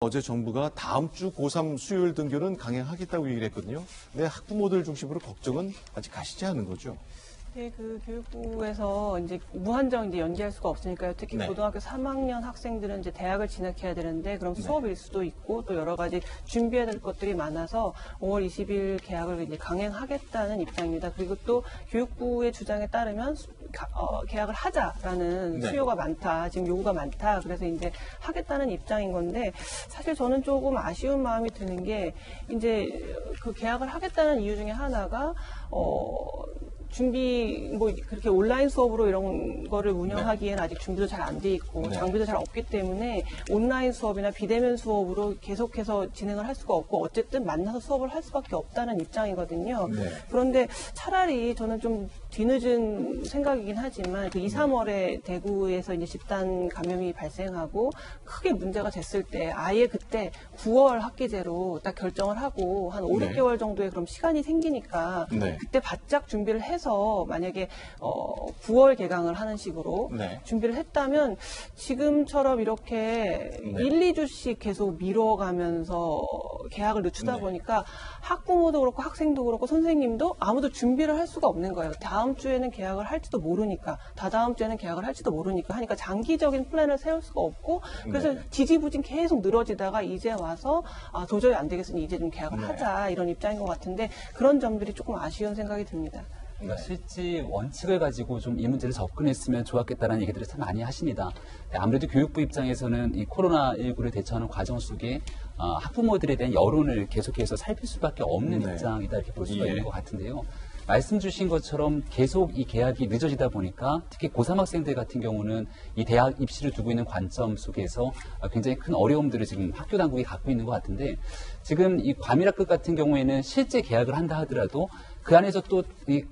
어제 정부가 다음 주 고3 수요일 등교는 강행하겠다고 얘기를 했거든요. 근데 학부모들 중심으로 걱정은 아직 가시지 않은 거죠. 네, 그 교육부에서 이제 무한정 이제 연기할 수가 없으니까요. 특히 네. 고등학교 3학년 학생들은 이제 대학을 진학해야 되는데 그럼 수업일 수도 있고 또 여러 가지 준비해야 될 것들이 많아서 5월 20일 개학을 이제 강행하겠다는 입장입니다. 그리고 또 교육부의 주장에 따르면 개학을 하자라는 네. 수요가 많다. 지금 요구가 많다. 그래서 이제 하겠다는 입장인 건데 사실 저는 조금 아쉬운 마음이 드는 게 이제 그 개학을 하겠다는 이유 중에 하나가 준비, 그렇게 온라인 수업으로 이런 거를 운영하기에는 아직 준비도 잘 안 돼 있고, 장비도 잘 없기 때문에 온라인 수업이나 비대면 수업으로 계속해서 진행을 할 수가 없고, 어쨌든 만나서 수업을 할 수밖에 없다는 입장이거든요. 네. 그런데 차라리 저는 좀 뒤늦은 생각이긴 하지만, 그 2, 3월에 대구에서 이제 집단 감염이 발생하고, 크게 문제가 됐을 때, 아예 그때 9월 학기제로 딱 결정을 하고, 한 5, 6개월 정도의 그럼 시간이 생기니까, 그때 바짝 준비를 해서 만약에 9월 개강을 하는 식으로 준비를 했다면 지금처럼 이렇게 1, 2주씩 계속 미뤄가면서 개학을 늦추다 보니까 학부모도 그렇고 학생도 그렇고 선생님도 아무도 준비를 할 수가 없는 거예요. 다음 주에는 개학을 할지도 모르니까, 다다음 주에는 개학을 할지도 모르니까 하니까 장기적인 플랜을 세울 수가 없고 그래서 지지부진 계속 늘어지다가 이제 와서 도저히 안 되겠으니 이제 좀 개학을 하자 이런 입장인 것 같은데 그런 점들이 조금 아쉬운 생각이 듭니다. 그러니까 실제 원칙을 가지고 좀 이 문제를 접근했으면 좋았겠다는 얘기들을 참 많이 하십니다. 아무래도 교육부 입장에서는 이 코로나19를 대처하는 과정 속에 학부모들에 대한 여론을 계속해서 살필 수밖에 없는 입장이다 이렇게 볼 수가 있는 것 같은데요. 말씀 주신 것처럼 계속 이 개학이 늦어지다 보니까 특히 고3 학생들 같은 경우는 이 대학 입시를 두고 있는 관점 속에서 굉장히 큰 어려움들을 지금 학교 당국이 갖고 있는 것 같은데 지금 이 과밀학급 같은 경우에는 실제 개학을 한다 하더라도 그 안에서 또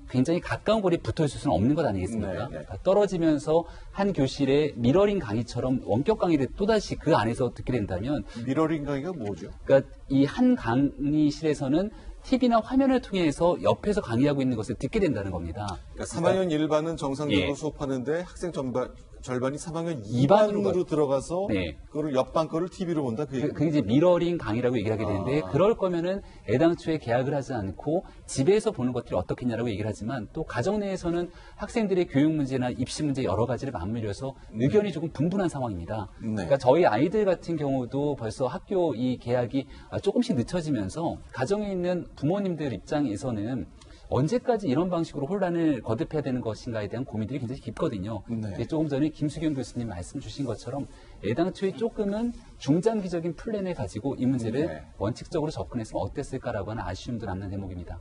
굉장히 가까운 거리에 붙어 있을 수는 없는 것 아니겠습니까? 떨어지면서 한 교실에 미러링 강의처럼 원격 강의를 또다시 그 안에서 듣게 된다면 미러링 강의가 뭐죠? 그러니까 이 한 강의실에서는 TV나 화면을 통해서 옆에서 강의하고 있는 것을 듣게 된다는 겁니다. 그러니까 3학년 1반은 정상적으로 수업하는데 학생 절반이 3학년 2반으로 들어가서 그걸 옆반 거를 TV로 본다. 그게 이제 미러링 강의라고 얘기를 하게 되는데 그럴 거면은 애당초에 개학을 하지 않고 집에서 보는 것들이 어떻겠냐라고 얘기를 하지만 또 가정 내에서는 학생들의 교육 문제나 입시 문제 여러 가지를 맞물려서 의견이 조금 분분한 상황입니다. 그러니까 저희 아이들 같은 경우도 벌써 학교 이 개학이 조금씩 늦춰지면서 가정에 있는 부모님들 입장에서는 언제까지 이런 방식으로 혼란을 거듭해야 되는 것인가에 대한 고민들이 굉장히 깊거든요. 조금 전에 김수경 교수님 말씀 주신 것처럼 애당초에 조금은 중장기적인 플랜을 가지고 이 문제를 원칙적으로 접근했으면 어땠을까라고 하는 아쉬움도 남는 대목입니다.